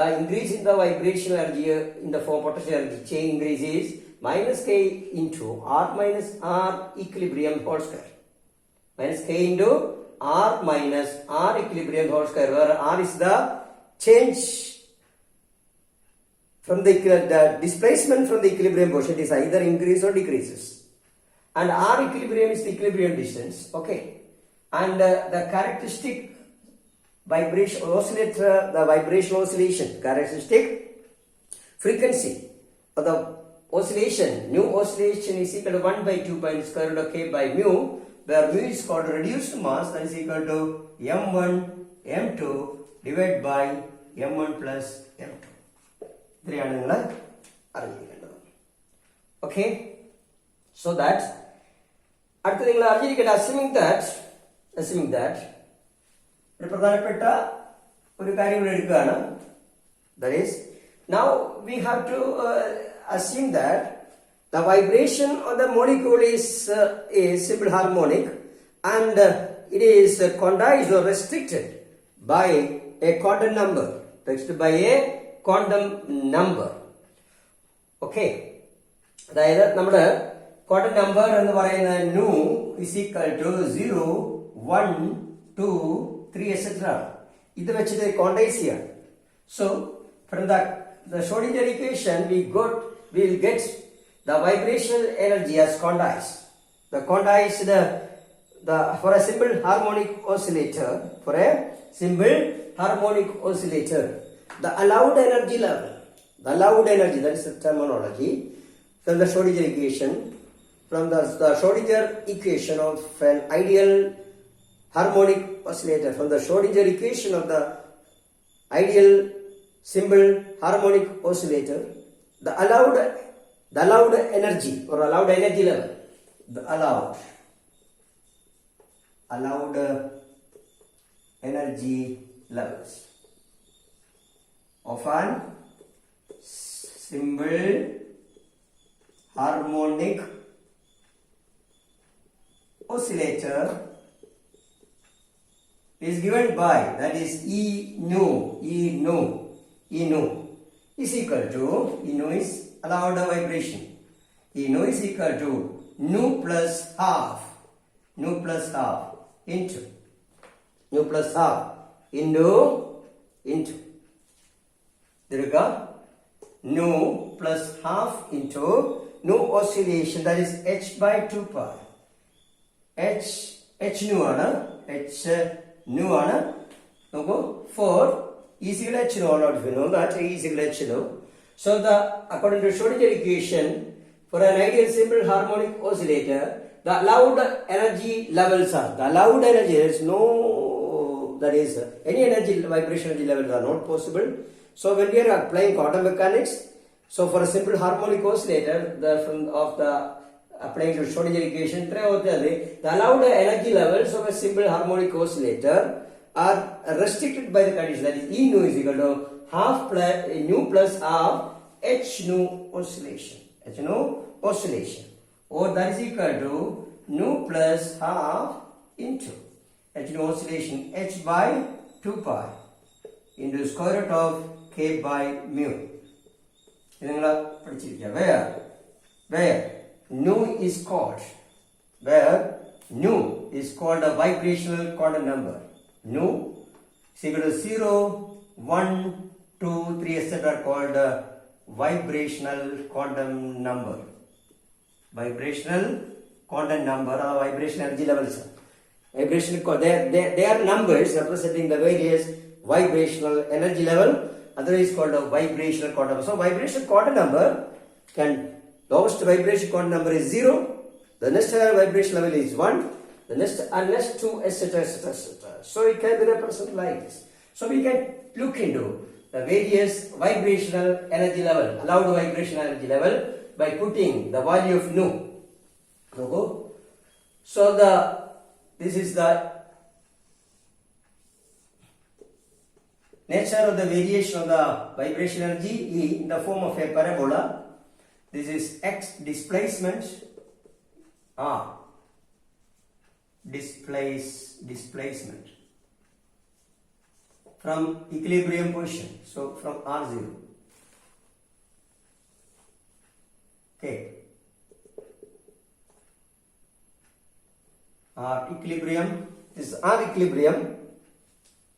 increase in the vibrational energy in the form potential energy chain increase is minus k into r minus r equilibrium whole square. Minus k into r minus r equilibrium whole square, where r is the change from the displacement from the equilibrium position is either increase or decreases, and r equilibrium is the equilibrium distance. Okay, and the characteristic vibration oscillator, the vibration oscillation characteristic frequency of the oscillation, new oscillation is equal to 1 by 2 pi square root of k by mu, where mu is called reduced mass, that is equal to m1 m2 divided by m1 plus m2. Okay, so that assuming that that is, now we have to assume that the vibration of the molecule is a simple harmonic, and it is quantized or restricted by a quantum number, Okay, അതായത് നമ്മുടെ quantum number എന്ന് പറയുന്ന nu is equal to 0, 1, 2, 3 etc. ഇത് വെച്ചിട്ട് quantize ചെയ്യാം. So from the Schrodinger equation we will get the vibrational energy as quantized. The quantized for a simple harmonic oscillator, the allowed energy level, that is the terminology from the Schrodinger equation, from the Schrodinger equation of an ideal harmonic oscillator, from the Schrodinger equation of the ideal simple harmonic oscillator, the allowed energy or allowed energy level, the allowed energy levels of an simple harmonic oscillator is given by, that is E nu is equal to, E nu is allowed vibration, E nu is equal to nu plus half into nu plus half into nu oscillation, that is h by 2 pi. h nu ആണ് നോക്കൂ 4 is equal to h nu, all of you know that is equal to h nu. So according to Schrodinger equation, for an ideal simple harmonic oscillator, the allowed energy levels are, there is no, that is any vibration energy levels are not possible. So when we are applying quantum mechanics, so for a simple harmonic oscillator, applying to Schrodinger equation, the allowed energy levels of a simple harmonic oscillator are restricted by the condition, that is E nu is equal to half nu plus half h nu oscillation, or that is equal to nu plus half into h nu oscillation, h by 2 pi into square root of k by mu. Where nu is called a vibrational quantum number. Nu is equal to 0, 1, 2, 3 etc. are called vibrational quantum number. Vibrational quantum number or vibrational energy levels. They are numbers representing the various vibrational energy level, otherwise called a vibrational quantum number. So vibrational quantum number lowest vibration quantum number is 0, the next higher vibration level is 1, the next 2 etc. So it can be represented like this. So we can look into the various vibrational energy level, allowed vibrational energy level, by putting the value of nu. So this is the nature of the variation of the vibration energy in the form of a parabola. This is x displacement, displacement. from equilibrium position. So from R0. Okay. R equilibrium. This is R equilibrium.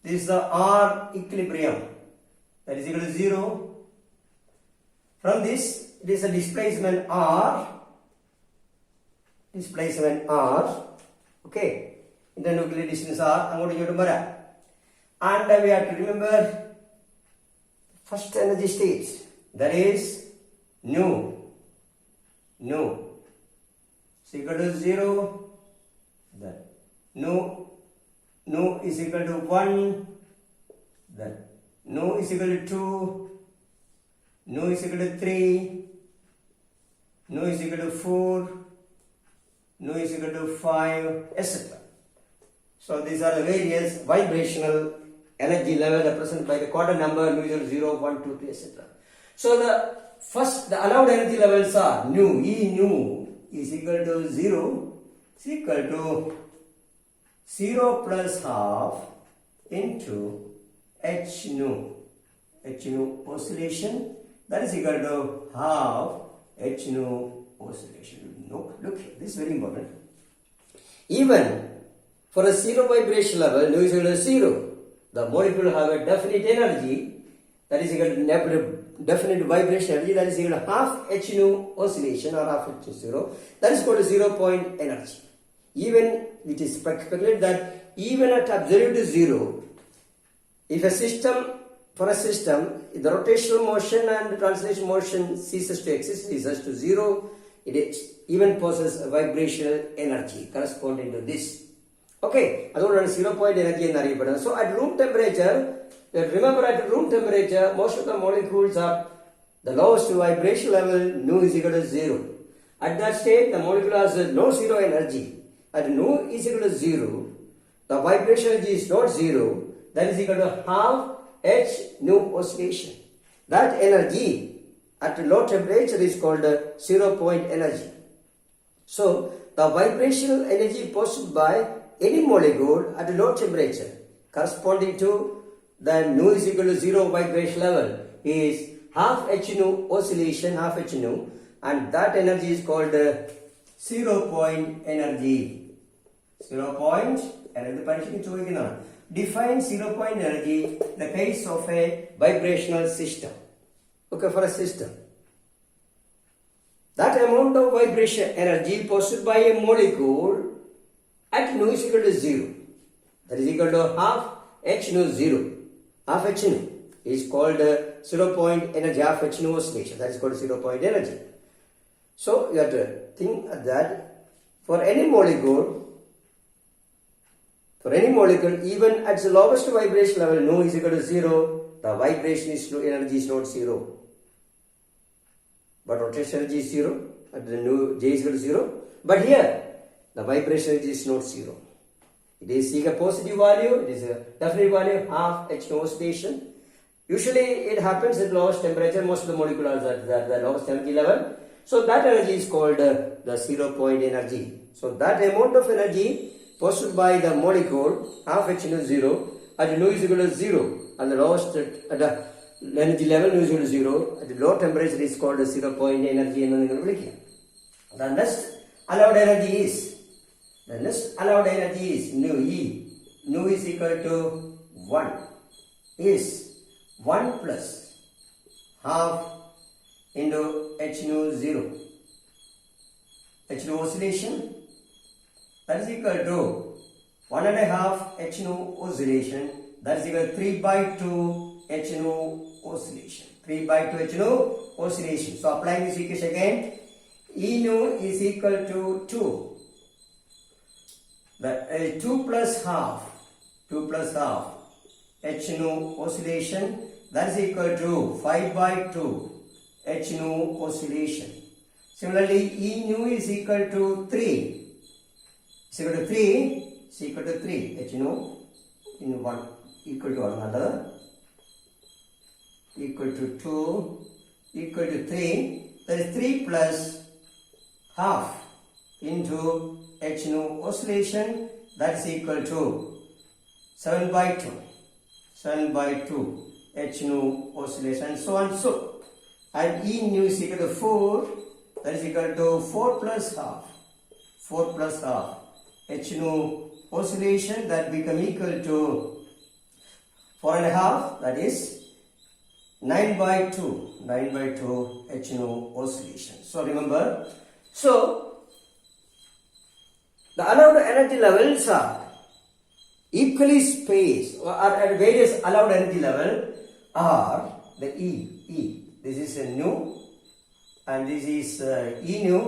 This is the R equilibrium. That is equal to 0. From this, it is a displacement R. Displacement R. Okay. Internuclear distance R. And we have to remember first energy state. That is nu. Nu. Is equal to 0. Then nu is equal to 1. Then nu is equal to 2. Nu is equal to 3. Nu is equal to 4. Nu is equal to 5, etc. So these are the various vibrational energy level represented by the quadrant number nu is equal to 0, 1, 2, 3, etc. So the allowed energy levels are nu, E nu is equal to 0 is equal to 0 plus half into H nu. H nu oscillation, that is equal to half H nu oscillation. Look here, this is very important. Even for a zero vibration level, nu is equal to 0. The molecule have a definite energy, that is equal to definite vibration energy, that is equal to half H nu oscillation or half H nu 0. That is called a 0 point energy. Even it is speculated that even at absolute 0, if a system, for a system, the rotational motion and the translation motion ceases to exist, ceases to 0, it even possesses a vibrational energy corresponding to this. Okay, that's 0 point energy. So at room temperature, remember at room temperature, most of the molecules are the lowest vibration level, nu is equal to 0. At that state, the molecule has no zero energy. At nu is equal to 0, the vibration energy is not 0, that is equal to half H nu oscillation. That energy at low temperature is called 0 point energy. So the vibrational energy possessed by any molecule at a low temperature corresponding to the nu is equal to 0 vibration level is half H nu oscillation, half H nu, and that energy is called 0 point energy. 0 point energy. Define 0 point energy in the case of a vibrational system. Okay, for a system. That amount of vibration energy possessed by a molecule at nu is equal to 0. That is equal to half H nu 0. Half H nu is called 0 point energy, half H nu oscillation. That is called 0 point energy. So you have to think that for any molecule, even at the lowest vibration level, nu is equal to 0, the vibration energy is not 0. But rotation energy is 0, at the nu J is equal to 0. But here, the vibration energy is not 0. It is a positive value, it is a definite value, half H nu oscillation. Usually it happens at lowest temperature, most of the molecules are at the lowest energy level. So that energy is called the 0 point energy. So that amount of energy possessed by the molecule, half H nu 0, at nu is equal to 0, at the lowest at the energy level nu is equal to 0, at the low temperature is called 0 point energy. The next allowed energy is nu E. Nu is equal to 1, is 1 plus half into H nu 0. H nu oscillation, that is equal to 1.5 H nu oscillation, that is equal to 3 by 2 H nu oscillation. 3 by 2 H nu oscillation. So applying this equation again, E nu is equal to 2. The 2 plus half H nu oscillation, that is equal to 5 by 2 H nu oscillation. Similarly, E nu is equal to 3. Is equal to 3 H nu in one equal to another, equal to 2, equal to 3. That is 3 plus half into H nu oscillation, that is equal to 7 by 2. 7 by 2 H nu oscillation and so on so. And E nu is equal to 4, that is equal to 4 plus half H nu oscillation, that become equal to 4 and a half, that is 9 by 2 H nu oscillation. So remember, so the allowed energy levels are equally spaced or at various allowed energy level are the E. This is a nu and this is E nu.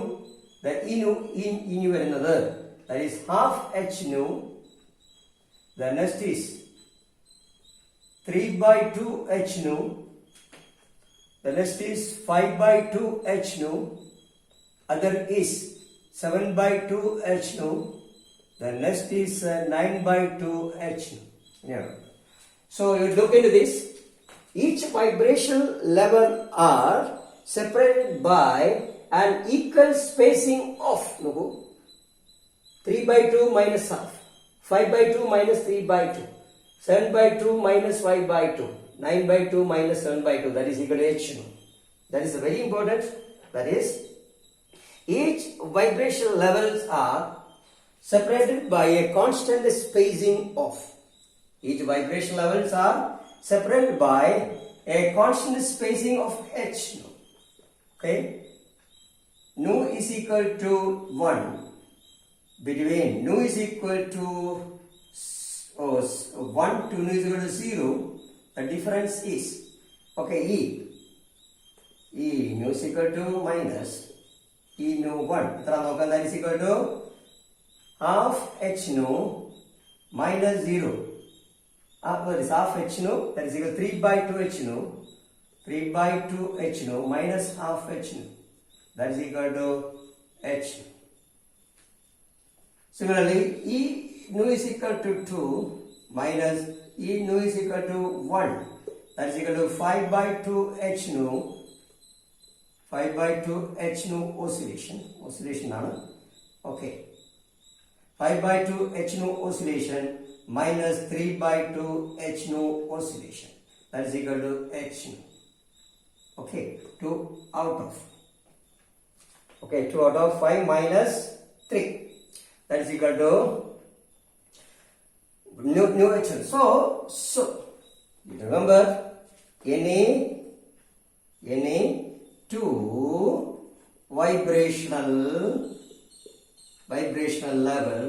The E nu another, that is half H nu. The next is 3 by 2 H nu. The next is 5 by 2 H nu. Other is 7 by 2 H nu. The next is 9 by 2 H nu. Yeah. So you look into this. Each vibration level are separated by an equal spacing of 3 by 2 minus half, 5 by 2 minus 3 by 2, 7 by 2 minus 5 by 2, 9 by 2 minus 7 by 2, that is equal to H nu. That is very important. That is, each vibration levels are separated by a constant spacing of. Each vibration levels are separated by a constant spacing of H nu. Okay? Nu is equal to 1 between nu is equal to 1 to nu is equal to 0. The difference is, okay, E nu is equal to minus E nu 1. That is equal to half H nu minus 0. That is half H nu, that is equal to 3 by 2 H nu. 3 by 2 H nu minus half H nu. That is equal to H nu. Similarly, E nu is equal to 2 minus E nu is equal to 1. That is equal to 5 by 2 H nu. 5 by 2 H nu oscillation. Okay. 5 by 2 H nu oscillation minus 3 by 2 H nu oscillation. That is equal to H nu. Okay, 2 out of. Okay, 2 out of 5 minus 3. That is equal to nu H nu. So remember, any two vibrational level,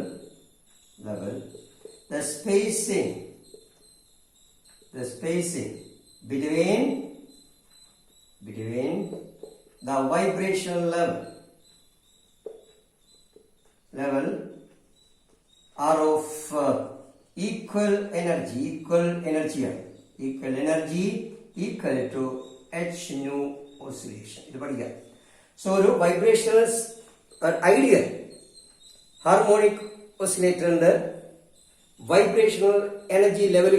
the spacing between the vibrational level are of equal energy equal to H nu oscillation. So vibrational ideal harmonic oscillator and vibrational energy level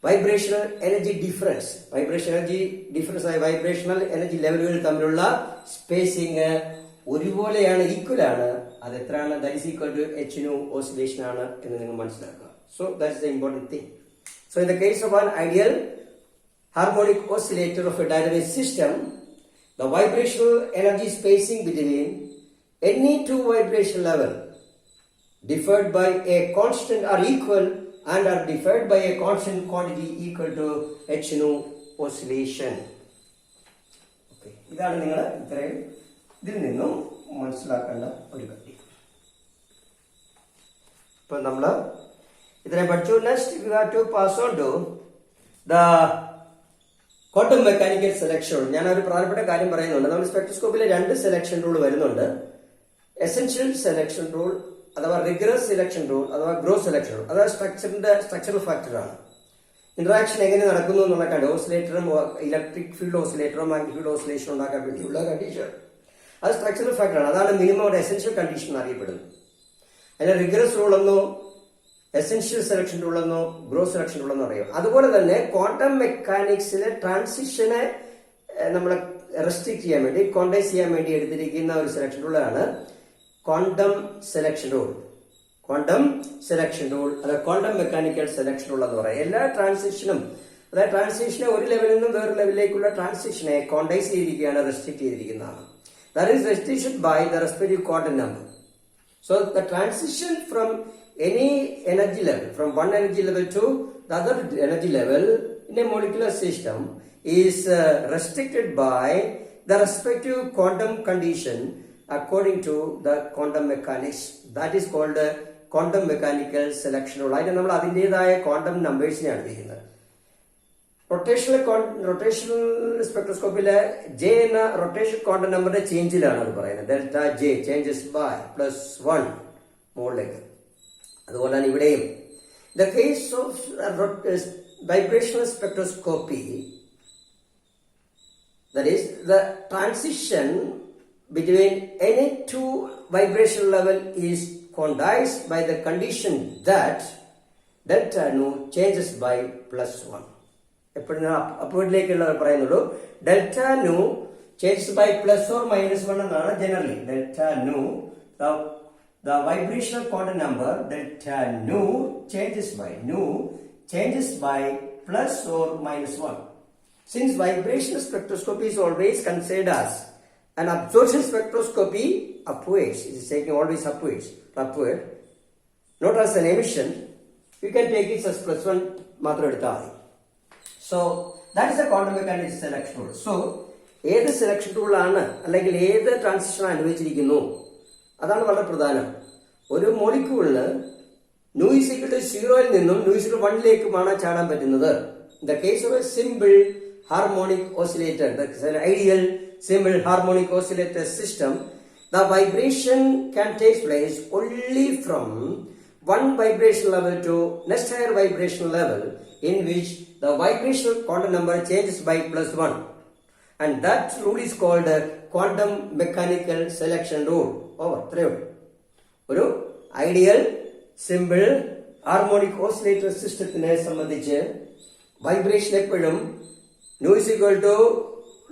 vibrational energy difference vibrational energy level spacing equal that is equal to H nu oscillation. So that is the important thing. So in the case of an ideal harmonic oscillator of a dynamic system, the vibrational energy spacing between any two vibration level differed by a constant are equal and are differed by a constant quantity equal to H nu oscillation. Okay. ഇതാണ് നിങ്ങൾ ഇത്രയും ഇതിൽ നിന്നും മനസ്സിലാക്കേണ്ട ഒരു കാര്യം. ഇപ്പോൾ നമ്മൾ ഇത്രയും പഠിച്ചു. Next we have to pass on to the quantum mechanical selection rule. ഞാൻ ഒരു പ്രധാനപ്പെട്ട കാര്യം പറയുന്നുണ്ട്. നമ്മൾ സ്പെക്ട്രോസ്കോപ്പിലെ 2 സെലക്ഷൻ റൂൾ വരുന്നുണ്ട്. എസെൻഷ്യൽ സെലക്ഷൻ റൂൾ അഥവാ റിഗറസ് സെലക്ഷൻ റൂൾ അഥവാ ഗ്രോസ് സെലക്ഷൻ റൂൾ. അഥവാ സ്ട്രക്ചറൽ ഫാക്ടറാണ്. ഇന്ററാക്ഷൻ എങ്ങനെ നടക്കുന്നു എന്നുള്ള കാര്യം ഓസിലേറ്ററും ഇലക്ട്രിക് ഫീൽഡ് ഓസിലേറ്ററും മാഗ്നറ്റിക് ഫീൽഡ് ഓസിലേഷൻ ഉണ്ടാക്കാൻ വേണ്ടിയുള്ള കണ്ടീഷൻ അത് സ്ട്രക്ചറൽ ഫാക്ടറാണ്. അതാണ് മിനിമം ഒരു എസെൻഷ്യൽ കണ്ടീഷൻ എന്നറിയപ്പെടുന്നത്. അതിന് റിഗറസ് റൂൾ എന്നോ എസെൻഷ്യൽ സെലക്ഷൻ റൂൾ എന്നോ ഗ്രോസ് സെലക്ഷൻ റൂൾ എന്നോ അറിയാം. അതുപോലെ തന്നെ ക്വാണ്ടം മെക്കാനിക്സിലെ ട്രാൻസിഷനെ നമ്മൾ റെസ്ട്രിക്ട് ചെയ്യാൻ വേണ്ടി ക്വാണ്ടൈസ് ചെയ്യാൻ വേണ്ടി എടുത്തിരിക്കുന്ന ഒരു സെലക്ഷൻ റൂളാണ് quantum selection rule. Quantum selection rule, അത് ക്വാണ്ടം മെക്കാനിക്കൽ സെലക്ഷൻ റൂൾ എന്ന് പറയാം. എല്ലാ ട്രാൻസിഷനും, അതായത് ട്രാൻസിഷനെ ഒരു ലെവലിൽ നിന്നും വേറെ ലെവലിലേക്കുള്ള ട്രാൻസിഷനെ ക്വാണ്ടൈസ് ചെയ്തിരിക്കുകയാണ്, restrict ചെയ്തിരിക്കുന്നതാണ്. That is restricted by the respective quantum number. So the transition from any energy level, from one energy level to the other energy level in a molecular system is restricted by the respective quantum condition according to the quantum mechanics. That is called quantum mechanical selection rule. അതിന് നമ്മൾ അതിൻ്റെതായ quantum നമ്പേഴ്സിനെയാണ് വിളിക്കുന്നത്. Rotational സ്പെക്ട്രോസ്കോപ്പിലെ J എന്ന rotation quantum നമ്പറിന്റെ ചേഞ്ചിലാണ് അത് പറയുന്നത്. Delta J changes by +1 മുകളിലേക്ക്. അതുപോലെ തന്നെ ഇവിടെയും the case of vibrational spectroscopy, that is the transition between any two vibration level is quantized by the condition that delta nu changes by +1. എപ്പോഴും അപ്പോഴേക്കുള്ള പറയുന്നുള്ളൂ. Delta new changes by +or-1 എന്നാണ് generally. Delta new the vibrational quantum number delta nu changes by +or-1. Since vibrational spectroscopy is always considered as an absorption spectroscopy upwards, it is taking always upward, not as an emission, you can take it as +1 മാത്രം എടുത്താൽ മതി. So that is the quantum mechanics selection rule. So ഏത് selection റൂളാണ് അല്ലെങ്കിൽ ഏത് transition അനുവദിച്ചിരിക്കുന്നു അതാണ് വളരെ പ്രധാനം. ഒരു മോളിക്യൂളിന് ν=0 നിന്നും ν=1 ചാടാൻ പറ്റുന്നത്. In the case of a simple harmonic oscillator, that is an ideal simple harmonic oscillator system, the vibration can take place only from one vibration level to next higher vibration level, in which the vibrational quantum number changes by +1, and that rule is called quantum mechanical selection rule. ഒരു ideal simple harmonic oscillator സിസ്റ്റത്തിനെ സംബന്ധിച്ച് vibration എപ്പോഴും ν=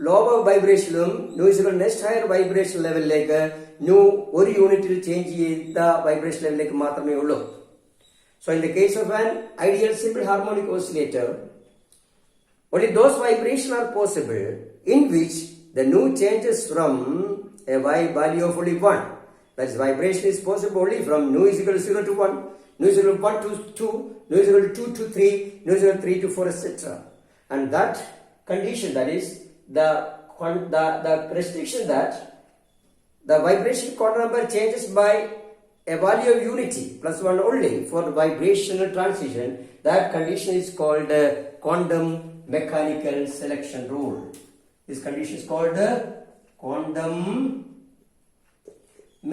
lower വൈബ്രേഷനിലും ν= next higher vibration ലെവലിലേക്ക് ഒരു യൂണിറ്റിൽ change ചെയ്ത vibration ലെവലിലേക്ക് മാത്രമേ ഉള്ളൂ. So in the case of an ideal simple harmonic oscillator, only those vibrations are possible in which the nu changes from a value of only 1. That is, vibration is possible only from ν=0 to 1, ν=1 to 2, ν=2 to 3, ν=3 to 4, etc. And that condition, that is the restriction that the vibration quantum number changes by a value of unity +1 only for the vibrational transition, that condition is called quantum mechanical selection rule. This condition is called quantum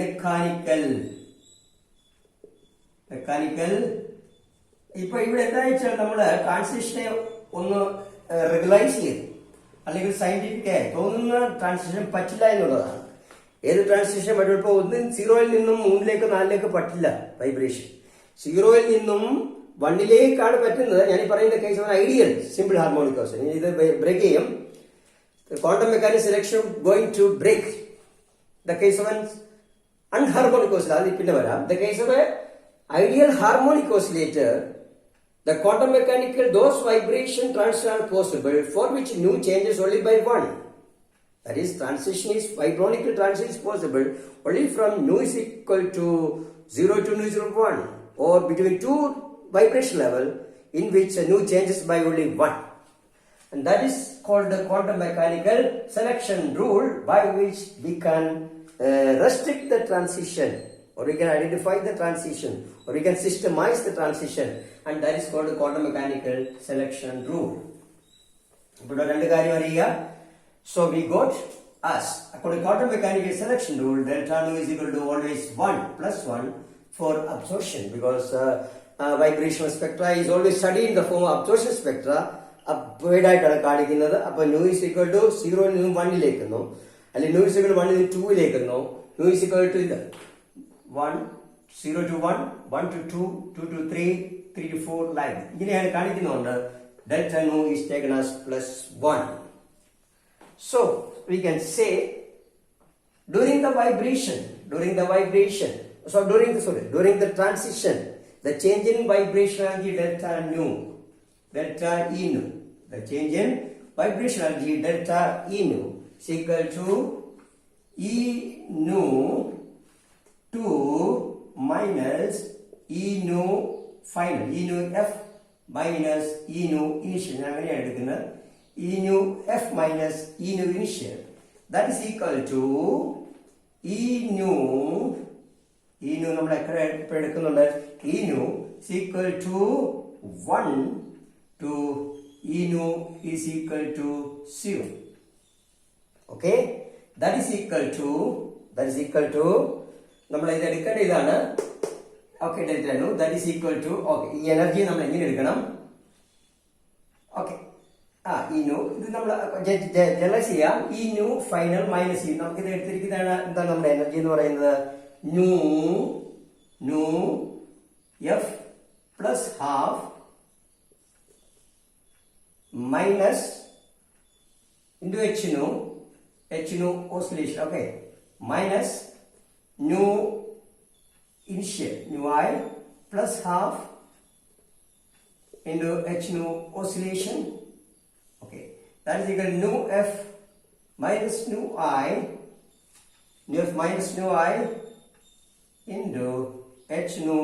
mechanical. ഇപ്പൊ ഇവിടെ എന്താ വെച്ചാൽ നമ്മള് ട്രാൻസിഷനെ ഒന്ന് റെഗുലൈസ് ചെയ്ത് അല്ലെങ്കിൽ scientific ആയി തോന്നുന്ന ട്രാൻസിഷൻ പറ്റില്ല എന്നുള്ളതാണ്. ഏത് ട്രാൻസിഷൻ പറ്റും? ഇപ്പോൾ 0 നിന്നും 3 4 പറ്റില്ല വൈബ്രേഷൻ. 0 നിന്നും 1 പറ്റുന്നത്. ഞാൻ പറയുന്ന case ideal simple harmonic oscillator. ഇത് ബ്രേക്ക് ചെയ്യും. Quantum mechanics selection going to break the case of an anharmonic oscillator. അത് പിന്നെ വരാം. The case of a ideal harmonic oscillator, the quantum mechanical those vibration transitions are possible for which nu changes only by 1. That is, transition is vibronic transition is possible only from ν=0 to ν=1, or between two vibration level in which nu changes by only 1. And that is called the quantum mechanical selection rule, by which we can restrict the transition, or we can identify the transition, or we can systemize the transition, and that is called the quantum mechanical selection rule. ഇവിടെ രണ്ട് കാര്യം അറിയുക. So we got as according to quantum mechanical selection rule, delta nu is equal to always 1 +1 for absorption, because vibrational spectra is always studied in the form of absorption spectra. Upward ആയിട്ടാണ് കാണിക്കുന്നത്. അപ്പൊ nu is equal to 0 നിന്നും 1 ലേക്കെന്നോ, അല്ലെങ്കിൽ nu is equal to 1 നിന്നും 2 ലേക്കെന്നോ, nu is equal to 0 to 1, 1 to 2, 2 to 3, 3 to 4 like ഇങ്ങനെയാണ് കാണിക്കുന്നതുകൊണ്ട് delta nu is taken as +1. So we can say during the vibration So during the transition, the change in vibrational energy delta nu, delta E nu, the change in vibrational energy delta E nu is equal to E nu 2 minus E nu final, E nu F minus E nu initial. E nu F minus E nu initial. That is equal to E nu നമ്മൾ എപ്പോൾ എടുക്കുന്നുണ്ട് E nu is equal to 1 to E nu is equal to 0. Okay, that is equal to നമ്മൾ ഇത് എടുക്കേണ്ട ഇതാണ്. Okay, delta nu that is equal to, okay, ഈ energy നമ്മൾ എങ്ങനെ എടുക്കണം? ഓക്കെ, E nu ഇത് നമ്മൾ ജനറലൈസ് ചെയ്യാം. E nu final minus E, നമുക്ക് ഇത് എടുത്തിരിക്കുന്നതാണ് എന്താണ് നമ്മുടെ എനർജി എന്ന് പറയുന്നത്? nu F plus half minus into H nu oscillation, okay, minus nu initial, nu I plus half into H nu oscillation, okay, that is equal to nu F minus nu I, nu F minus nu I into H nu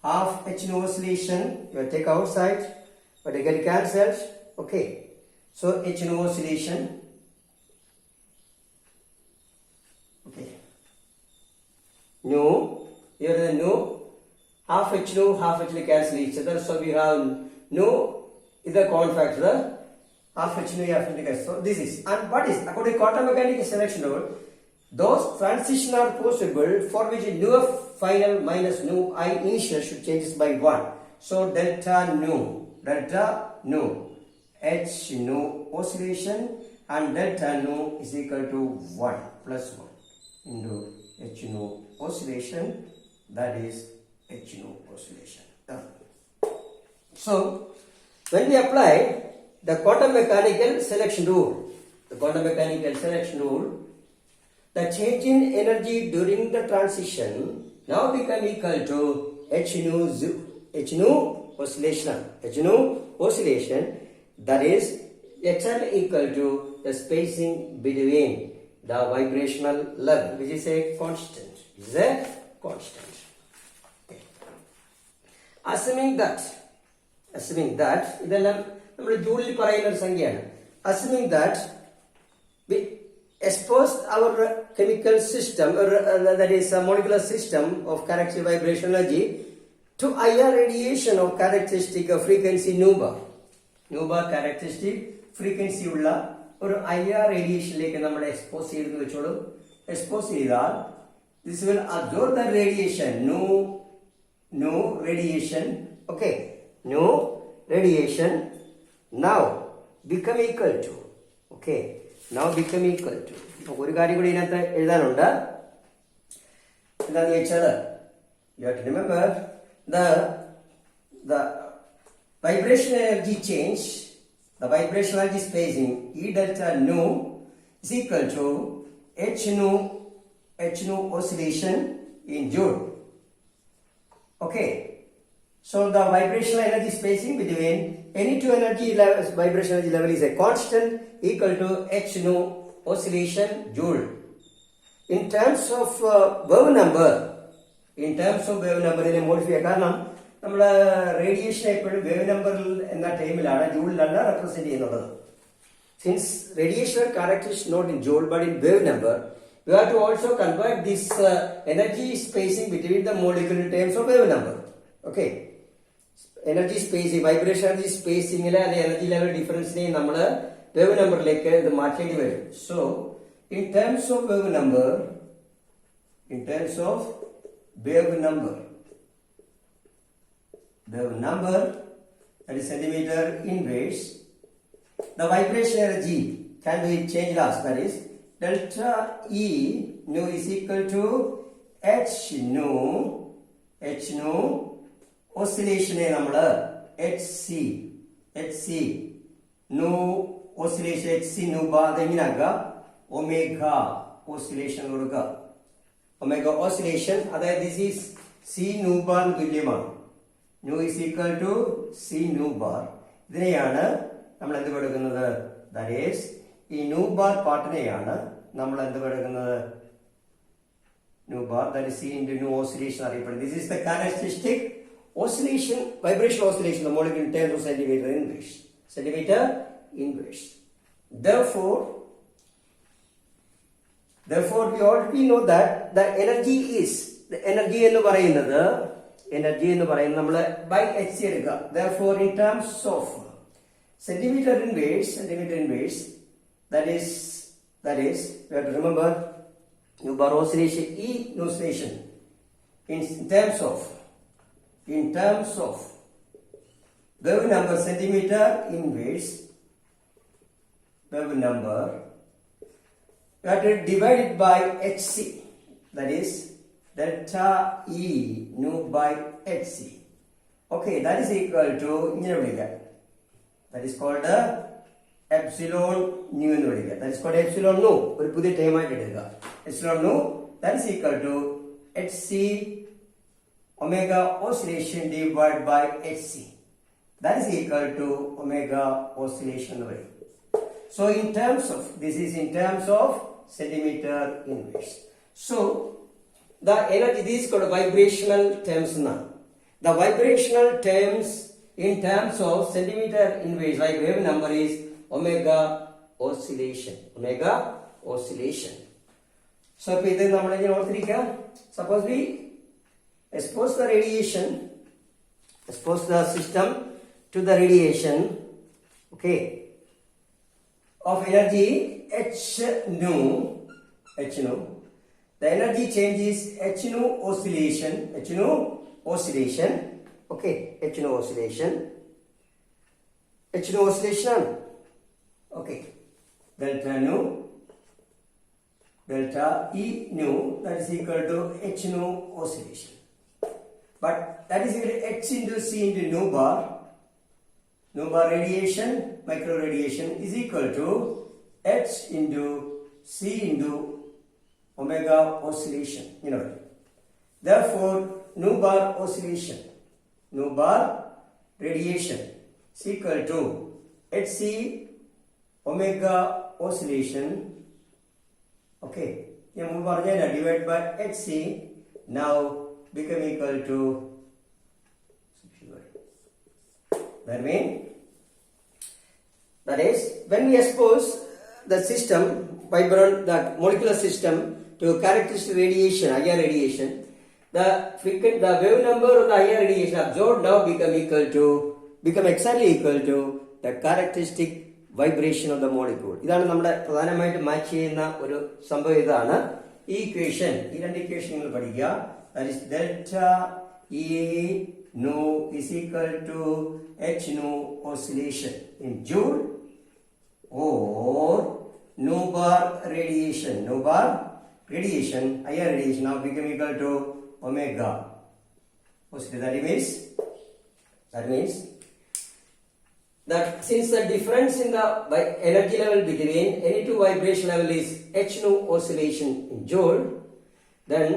half H nu oscillation. You take outside, but you get cancelled. Okay, so H nu oscillation. Okay, nu here the nu half H nu cancel each other. So we have nu is the common factor. Half H nu half H nu cancel. So this is, and what is according to quantum mechanics selection rule, those transitions are possible for which nu F final minus nu I initial should changes by 1. So delta nu H nu oscillation and delta nu is equal to 1 plus 1 into H nu oscillation, that is H nu oscillation. So when we apply the quantum mechanical selection rule, the change in energy during the transition now become equal to H nu oscillation, that is exactly equal to the spacing between the vibrational level, which is a constant. Okay. Assuming that ഇതെല്ലാം നമ്മൾ ജൂളിൽ പറയുന്ന ഒരു സംഖ്യയാണ്. Assuming that we expose our chemical system, that is a molecular system of characteristic vibrational energy, to higher radiation of characteristic frequency nu bar characteristic frequency ഉള്ള ഒരു higher radiationലേക്ക് നമ്മൾ expose ചെയ്തെന്ന് വെച്ചോളൂ. expose ചെയ്താൽ this will absorb the radiation, no radiation, okay, no radiation now become equal to, okay, now become equal to, ഒരു കാര്യം കൂടി ഇതിനകത്ത് എഴുതാനുണ്ട്. എന്താണെന്ന് വെച്ചാൽ you have to remember the vibration energy change, the vibration energy spacing E delta nu is equal to H nu oscillation in joule. Okay, so the vibrational energy spacing between any two energy levels, vibration energy level is a constant equal to H nu oscillation joule. In terms of wave number, ഇതിനെ modify ചെയ്യാം. കാരണം നമ്മൾ radiation എപ്പോഴും wave നമ്പറിൽ എന്ന ടൈമിലാണ്, ജൂളിലല്ല represent ചെയ്യുന്നത്. Since radiation characteristic not in joule but in wave number, we have to also convert this energy spacing between the molecule in terms of wave number. Okay, energy spacing, vibration energy spacing ലെ അല്ലെ energy level ഡിഫറൻസിനെ നമ്മൾ wave നമ്പറിലേക്ക് ഇത് മാറ്റേണ്ടി വരും. So in terms of wave number, that is centimeter inverse, the vibration energy can be changed as, that is delta E nu is equal to H nu oscillation നമ്മൾ HC nu oscillation HC nu ബാ അതെങ്ങനെയാക്കുക, omega oscillation കൊടുക്കുക. Omega oscillation, അതായത് this is C nu bar തുല്യമാണ്. Nu is equal to C nu bar. ഇതിനെയാണ് നമ്മൾ എന്ത് എടുക്കുന്നത്? ദാറ്റ് ഈസ് ഈ ന്യൂ ബാർ പാർട്ടിനെയാണ് നമ്മൾ എന്ത് എടുക്കുന്നത്? Nu bar, that is C into nu oscillation അറിയപ്പെടുന്നത്. This is the characteristic oscillation, vibration oscillation, the molecule in terms of centimeter inverse. Centimeter inverse. Therefore, we already know that the energy എന്ന് പറയുന്നത് നമ്മൾ by h എടുക്കുക. Therefore, in terms of centimeter inverse, that is, we have to remember new bar oscillation, E oscillation in terms of wave number centimeter inverse, wave number, we have to divide it by hc, that is delta E nu by hc. Okay, that is equal to, that is called epsilon nu എന്ന് വിളിക്കുക. That is called epsilon nu. ഒരു പുതിയ term ആയിട്ട് എടുക്കുക. Epsilon nu, that is equal to hc omega oscillation divided by hc. That is equal to omega oscillation rate. So in terms of, this is in terms of centimeter inverse. So the energy, these called vibrational terms now. The vibrational terms in terms of centimeter inverse, like wave number is omega oscillation. So if this number is suppose we expose the system to the radiation, okay, of energy h nu. The energy change is h nu oscillation, okay, h nu oscillation, okay, delta E nu, that is equal to h nu oscillation. But that is equal to h into c into nu bar. Nu bar radiation, micro radiation is equal to h into c into omega oscillation. Therefore, nu bar radiation is equal to hc omega oscillation. Okay, divided by hc now become equal to, that is when we expose the system, the molecular system to characteristic radiation, higher radiation, the wave number of the higher radiation absorbed now become exactly equal to the characteristic vibration of the molecule. ഇതാണ് നമ്മുടെ പ്രധാനമായിട്ട് match ചെയ്യുന്ന ഒരു സംഭവം. ഇതാണ് ഈ equation. ഈ രണ്ട് ഇക്വേഷൻ നിങ്ങൾ പഠിക്കുക. That is delta E nu is equal to h nu oscillation in joule, or nu bar radiation, higher radiation now become equal to omega oscillation. That means that since the difference in the energy level between any two vibration level is h nu oscillation in joule, then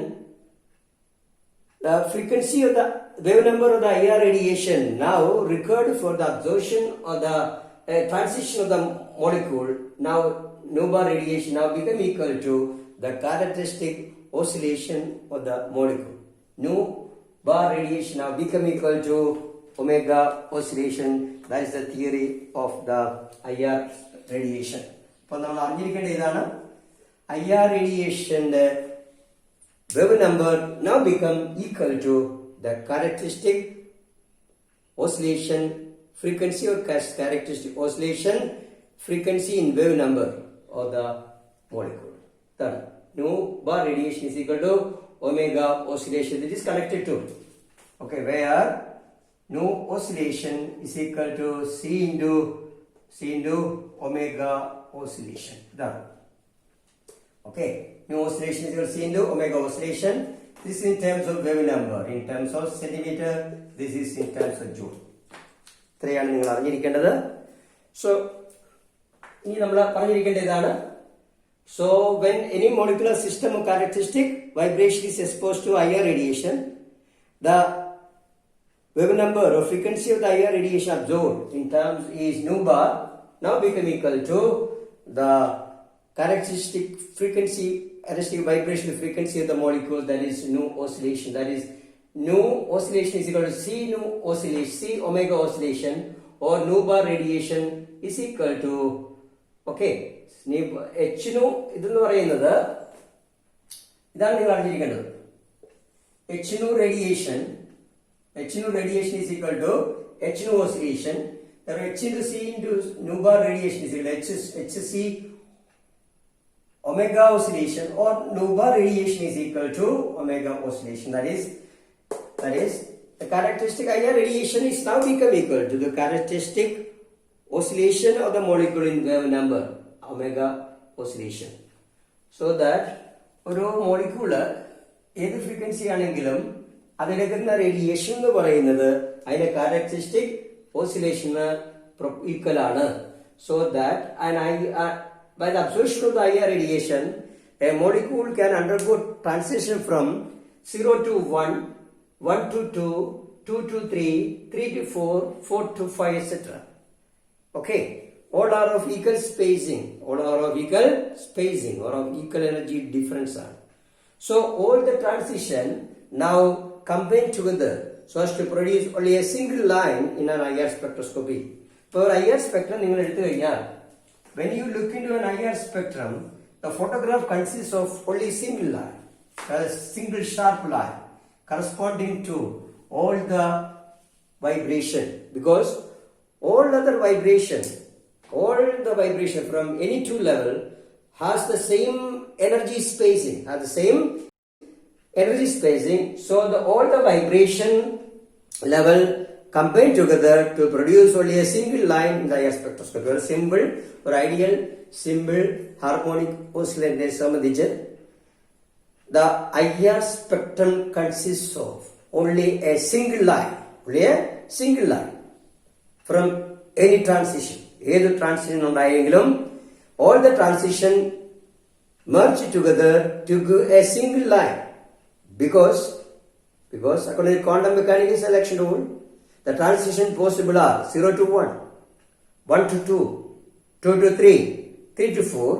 the frequency of the wave number of the higher radiation now required for the absorption or the transition of the molecule, now nu bar radiation now become equal to the characteristic oscillation of the molecule. Nu bar radiation now become equal to omega oscillation. That is the theory of the IR radiation. അപ്പോൾ നമ്മൾ അറിഞ്ഞിരിക്കേണ്ട ഇതാണ്, IR radiation wave number now become equal to the characteristic oscillation frequency or characteristic oscillation frequency in wave number of the molecule. Then nu bar radiation is equal to omega oscillation. It is connected to, okay, where nu oscillation is equal to c into omega oscillation. Done. Okay, nu oscillation is equal to c into omega oscillation. This is in terms of wave number. In terms of centimeter, this is in terms of joule. ഇത്രയാണ് നിങ്ങൾ അറിഞ്ഞിരിക്കേണ്ടത്. So ഇനി നമ്മൾ പറഞ്ഞിരിക്കേണ്ട ഇതാണ്, So when any molecular system or characteristic vibration is exposed to higher radiation, the wave number or frequency of the higher radiation absorbed in terms is nu bar now become equal to the characteristic frequency, characteristic vibration frequency of the molecule, that is nu oscillation. That is nu oscillation is equal to C nu oscillation, C omega oscillation, or nu bar radiation is equal to, okay, H nu ഇതെന്ന് പറയുന്നത് ഇതാണ് നിങ്ങൾ അറിഞ്ഞിരിക്കേണ്ടത്. H nu radiation is equal to H nu oscillation. Therefore H into C into nu bar radiation is equal to HC omega oscillation, or nu bar radiation is equal to omega oscillation. That is the characteristic higher radiation is now become equal to the characteristic oscillation of the molecule in wave number, omega oscillation. So that ഒരു molecule ഏത് frequency ആണെങ്കിലും അതിലെടുക്കുന്ന radiation എന്ന് പറയുന്നത് അതിന്റെ characteristic ഓസിലേഷന് equal ആണ്. So that by the absorption of the higher radiation, a molecule can undergo transition from 0 to 1, 1 to 2, 2 to 3, 3 to 4, 4 to 5, etc. Okay, all are of equal spacing, or of equal energy difference are. So all the transition now combine together so as to produce only a single line in an IR spectroscopy. For IR spectrum, when you look into an IR spectrum, the photograph consists of only single line, a single sharp line corresponding to all the vibration, because all the vibration from any two level has the same energy spacing, so all the vibration level combine together to produce only a single line in the IR spectroscopy. Or simple or ideal simple harmonic oscillator സംബന്ധിച്ച് the IR spectrum consists of only a single line from any transition. ഏത് transition ഉണ്ടായെങ്കിലും all the transition merge together to give a single line, because according to quantum mechanics selection rule, the transition possible are 0 to 1, 1 to 2, 2 to 3, 3 to 4.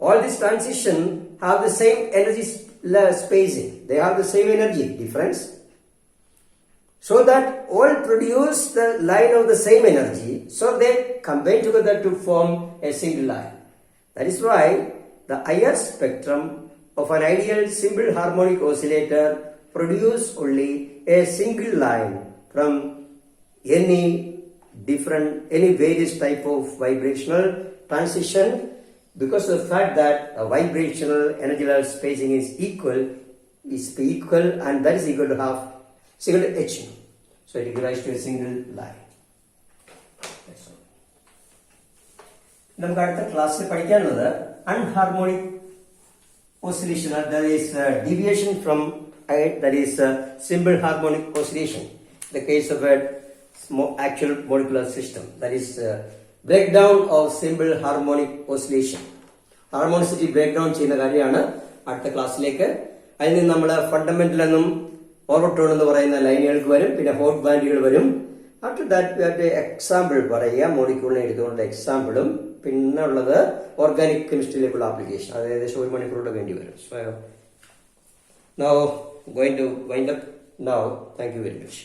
All these transition have the same energy spacing. They have the same energy difference, so that all produce the line of the same energy, so they combine together to form a single line. That is why the IR spectrum of an ideal simple harmonic oscillator produce only a single line from any various type of vibrational transition, because of the fact that a vibrational energy level spacing is equal, and that is equal to half single to H. So it gives rise to a single line. That's all. നമുക്ക് അടുത്ത ക്ലാസ്സിൽ പഠിക്കാനുള്ളത് unharmonic oscillation, that is deviation from that is simple harmonic oscillation. The case of a actual molecular system, that is breakdown of simple harmonic oscillation. Harmonicity breakdown ചെയ്യുന്ന കാര്യമാണ് അടുത്ത ക്ലാസ്സിലേക്ക്. അതിന് നമ്മൾ ഫണ്ടമെന്റൽ എന്നും ഓവർടോൺ എന്ന് പറയുന്ന ലൈനുകൾക്ക് വരും, പിന്നെ ഹോട്ട് ബാൻഡുകൾ വരും. ആഫ്റ്റർ ദാറ്റ് എക്സാമ്പിൾ പറയുക, മോളിക്യൂളിനെ എടുത്തുകൊണ്ടുള്ള എക്സാമ്പിളും, പിന്നെ ഉള്ളത് ഓർഗാനിക് കെമിസ്ട്രിയിലേക്കുള്ള ആപ്ലിക്കേഷൻ. അത് ഏകദേശം 1 മണിക്കൂറുടെ വേണ്ടി വരും. So now going to wind up now. Thank you very much.